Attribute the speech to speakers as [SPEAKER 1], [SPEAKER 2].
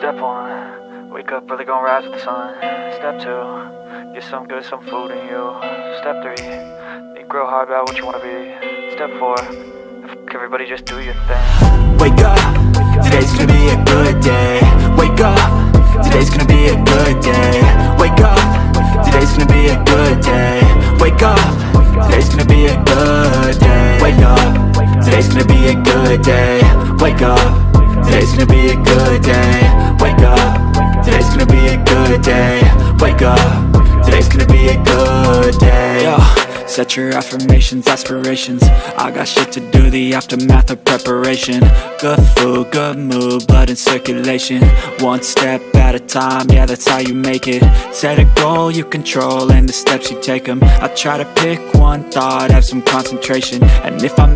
[SPEAKER 1] Step one, wake up early, gonna rise with the sun. Step two, get some good, some food in you. Step three, think real hard about what you wanna be. Step four, everybody just do your thing.
[SPEAKER 2] Wake up, today's gonna be a good day. Wake up, today's gonna be a good day. Wake up, today's gonna be a good day. Wake up, today's gonna be a good day. Wake up, today's gonna be a good day. Wake up, today's gonna be a good day. Wake up, today's gonna be a good day. Wake up, today's gonna be a good day. Yo, set your affirmations, aspirations. I got shit to do, the aftermath of preparation. Good food, good mood, blood in circulation. One step at a time, yeah, that's how you make it. Set a goal you control and the steps you take them. I try to pick one thought, have some concentration. And if I'm